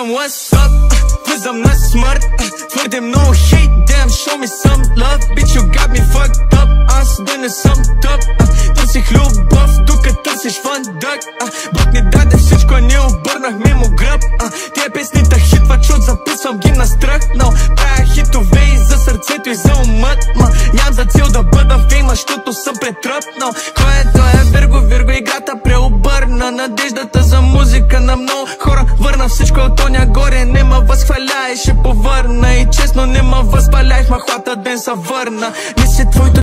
Питам what's up, влизам на смърт. Твърде много hate, damn, show me some love. Bitch, you got me fucked up, аз да не съм тъп. Търсих любов, докато търсиш фандък. Бог ни даде всичко, ние обърнахме му гръб. Тия песните хитват, чут, записвам ги на стръх. Но правя хитове и за сърцето и за умът. Нямам за цел да бъда фейма, защото съм претръпнал. Кой е той е Вирго, играта преобърна. Надеждата за музика на много хора върна. Всичко от оня горе не ма възхваляй, ще повърна. И честно не ма възпаляй, в махлата ден са върна. Не си твоето